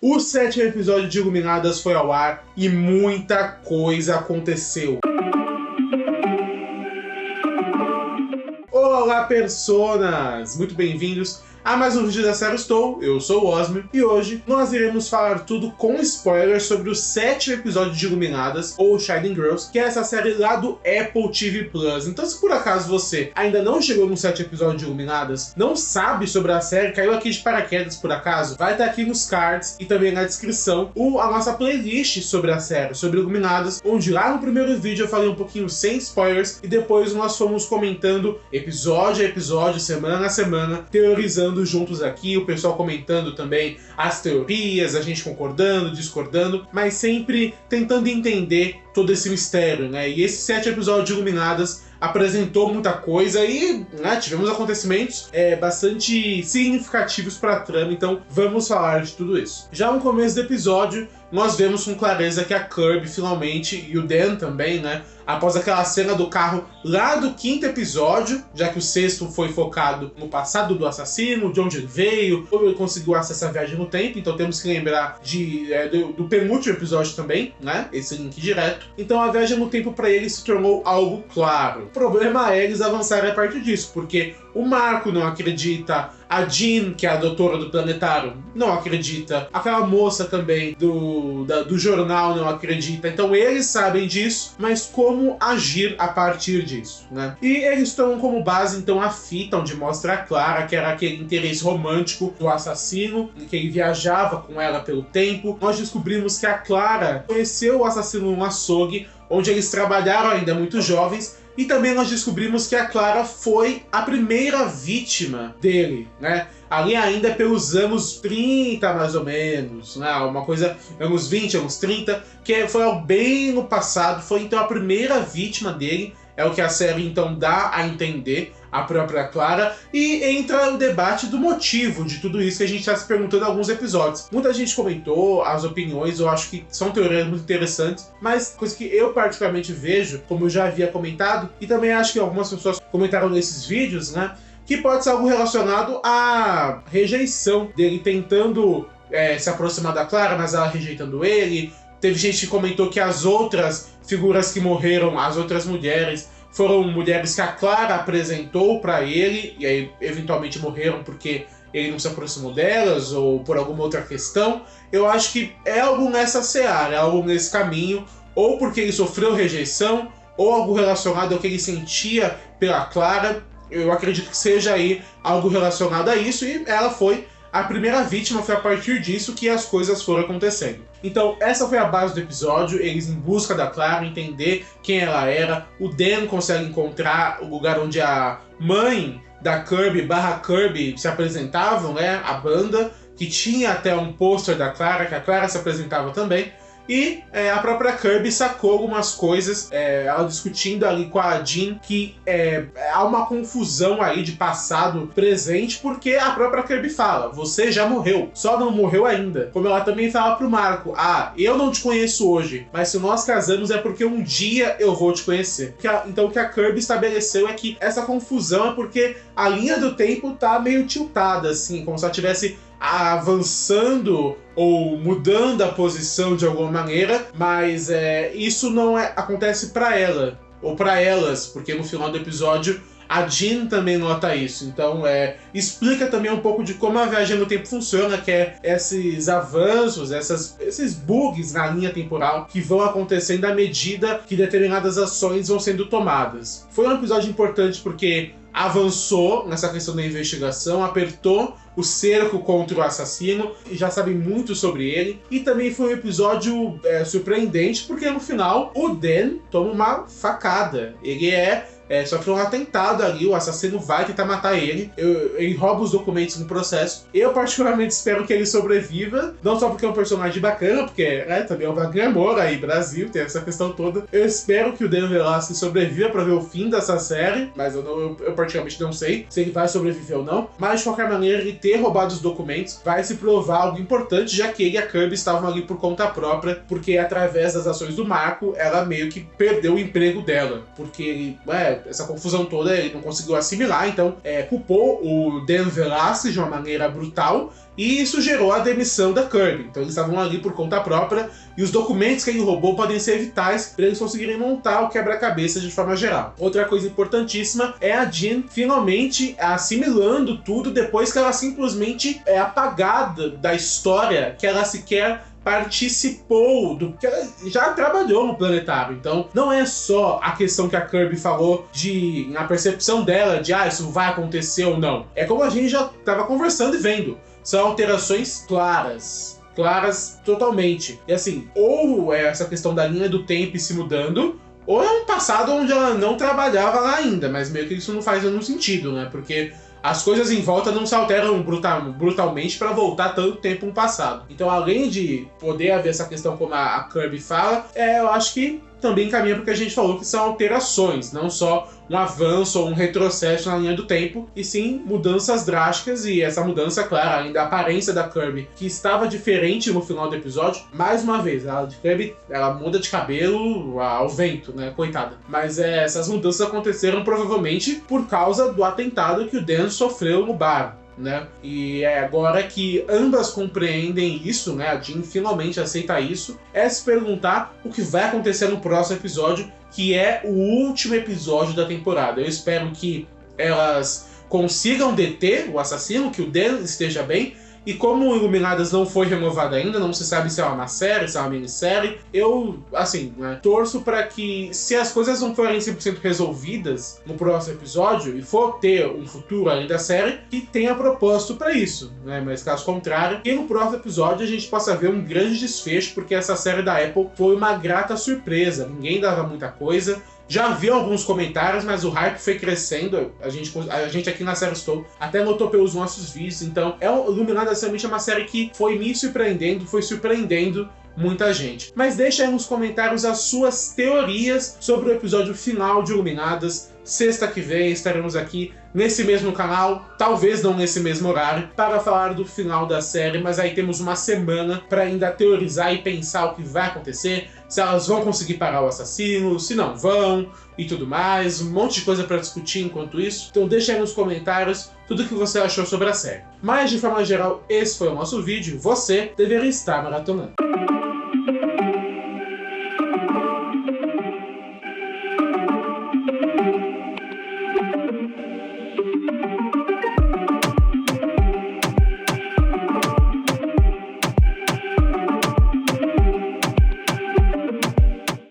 O 7º episódio de Iluminadas foi ao ar e muita coisa aconteceu. Olá, personas! Muito bem-vindos a mais um vídeo da série Estou. Eu sou o Osmio e hoje nós iremos falar tudo com spoilers sobre o 7º episódio de Iluminadas, ou Shining Girls, que é essa série lá do Apple TV+. Então, se por acaso você ainda não chegou no 7º episódio de Iluminadas, não sabe sobre a série, caiu aqui de paraquedas por acaso, vai estar aqui nos cards e também na descrição a nossa playlist sobre a série, sobre Iluminadas, onde lá no primeiro vídeo eu falei um pouquinho sem spoilers e depois nós fomos comentando episódio a episódio, semana a semana, teorizando juntos aqui, o pessoal comentando também as teorias, a gente concordando, discordando, mas sempre tentando entender todo esse mistério, né? E esse 7º episódio de Iluminadas apresentou muita coisa e tivemos acontecimentos bastante significativos para a trama, então vamos falar de tudo isso. Já no começo do episódio, nós vemos com clareza que a Kirby finalmente, e o Dan também, né, após aquela cena do carro lá do 5º episódio, já que o 6º foi focado no passado do assassino, de onde ele veio, como ele conseguiu acessar a viagem no tempo, então temos que lembrar do penúltimo episódio também, né, esse link direto. Então a viagem no tempo para ele se tornou algo claro. O problema é eles avançarem a partir disso, porque o Marco não acredita, a Jean, que é a doutora do planetário, não acredita, aquela moça também do jornal não acredita, então eles sabem disso, mas como agir a partir disso, né? E eles tomam como base então a fita onde mostra a Clara, que era aquele interesse romântico do assassino, que ele viajava com ela pelo tempo. Nós descobrimos que a Clara conheceu o assassino num açougue, onde eles trabalharam ainda muito jovens. E também nós descobrimos que a Clara foi a primeira vítima dele, né? Ali ainda pelos anos 30, mais ou menos, né? Uma coisa, anos 20, anos 30, que foi bem no passado, foi então a primeira vítima dele, é o que a série então dá a entender, a própria Clara, e entra o debate do motivo de tudo isso que a gente está se perguntando em alguns episódios. Muita gente comentou as opiniões, eu acho que são teorias muito interessantes, mas coisa que eu particularmente vejo, como eu já havia comentado, e também acho que algumas pessoas comentaram nesses vídeos, né, que pode ser algo relacionado à rejeição dele tentando se aproximar da Clara, mas ela rejeitando ele. Teve gente que comentou que as outras figuras que morreram, as outras mulheres, foram mulheres que a Clara apresentou pra ele, e aí eventualmente morreram porque ele não se aproximou delas, ou por alguma outra questão. Eu acho que é algo nessa seara, é algo nesse caminho, ou porque ele sofreu rejeição, ou algo relacionado ao que ele sentia pela Clara. Eu acredito que seja aí algo relacionado a isso, e ela foi a primeira vítima, foi a partir disso que as coisas foram acontecendo. Então essa foi a base do episódio, eles em busca da Clara, entender quem ela era. O Dan consegue encontrar o lugar onde a mãe da Kirby / Kirby se apresentavam, né, a banda, que tinha até um pôster da Clara, que a Clara se apresentava também. E a própria Kirby sacou algumas coisas, ela discutindo ali com a Jean, que há uma confusão aí de passado, presente, porque a própria Kirby fala, você já morreu, só não morreu ainda. Como ela também fala pro Marco, eu não te conheço hoje, mas se nós casamos é porque um dia eu vou te conhecer. Então o que a Kirby estabeleceu é que essa confusão é porque a linha do tempo tá meio tiltada, assim, como se ela tivesse avançando ou mudando a posição de alguma maneira, mas isso não acontece para ela, ou para elas, porque no final do episódio a Jean também nota isso. Então explica também um pouco de como a viagem no tempo funciona, que é esses avanços, esses bugs na linha temporal que vão acontecendo à medida que determinadas ações vão sendo tomadas. Foi um episódio importante porque avançou nessa questão da investigação, apertou o cerco contra o assassino, e já sabe muito sobre ele. E também foi um episódio surpreendente, porque no final o Dan toma uma facada. Ele sofreu um atentado ali, o assassino vai tentar matar ele, ele rouba os documentos no processo. Eu particularmente espero que ele sobreviva, não só porque é um personagem bacana, porque também é um Wagner Moura aí, Brasil, tem essa questão toda. Eu espero que o Dan Velasquez sobreviva pra ver o fim dessa série, mas eu particularmente não sei se ele vai sobreviver ou não. Mas de qualquer maneira, ele ter roubado os documentos vai se provar algo importante, já que ele e a Kirby estavam ali por conta própria, porque através das ações do Marco, ela meio que perdeu o emprego dela, porque ele essa confusão toda ele não conseguiu assimilar, então culpou o Dan Velasquez de uma maneira brutal, e isso gerou a demissão da Kirby. Então eles estavam ali por conta própria, e os documentos que ele roubou podem ser vitais para eles conseguirem montar o quebra-cabeça de forma geral. Outra coisa importantíssima é a Jean finalmente assimilando tudo depois que ela simplesmente é apagada da história que ela sequer participou do que ela já trabalhou no planetário. Então não é só a questão que a Kirby falou na percepção dela de isso vai acontecer ou não. É como a gente já estava conversando e vendo. São alterações claras totalmente. E assim, ou é essa questão da linha do tempo se mudando, ou é um passado onde ela não trabalhava lá ainda, mas meio que isso não faz nenhum sentido, né? Porque as coisas em volta não se alteram brutalmente para voltar tanto tempo no passado. Então, além de poder haver essa questão como a Kirby fala, eu acho que também caminha porque a gente falou que são alterações, não só um avanço ou um retrocesso na linha do tempo, e sim mudanças drásticas, e essa mudança, claro, além da aparência da Kirby, que estava diferente no final do episódio, mais uma vez, a Kirby, ela muda de cabelo ao vento, né, coitada. Mas essas mudanças aconteceram provavelmente por causa do atentado que o Dan sofreu no bar, né? E é agora que ambas compreendem isso, né? A Jean finalmente aceita isso. É se perguntar o que vai acontecer no próximo episódio, que é o último episódio da temporada. Eu espero que elas consigam deter o assassino, que o Dan esteja bem. E como o Iluminadas não foi renovado ainda, não se sabe se é uma série, se é uma minissérie, eu, assim, né, torço para que, se as coisas não forem 100% resolvidas no próximo episódio, e for ter um futuro além da série, que tenha propósito para isso, né? Mas caso contrário, que no próximo episódio a gente possa ver um grande desfecho, porque essa série da Apple foi uma grata surpresa, ninguém dava muita coisa. Já vi alguns comentários, mas o hype foi crescendo. A gente aqui na série Estou até notou pelos nossos vídeos. Então, Iluminadas realmente é uma série que foi me surpreendendo, foi surpreendendo muita gente. Mas deixa aí nos comentários as suas teorias sobre o episódio final de Iluminadas. Sexta que vem estaremos aqui nesse mesmo canal, talvez não nesse mesmo horário, para falar do final da série, mas aí temos uma semana para ainda teorizar e pensar o que vai acontecer, se elas vão conseguir parar o assassino, se não vão, e tudo mais, um monte de coisa para discutir enquanto isso. Então deixa aí nos comentários tudo o que você achou sobre a série. Mas de forma geral, esse foi o nosso vídeo, você deveria estar maratonando.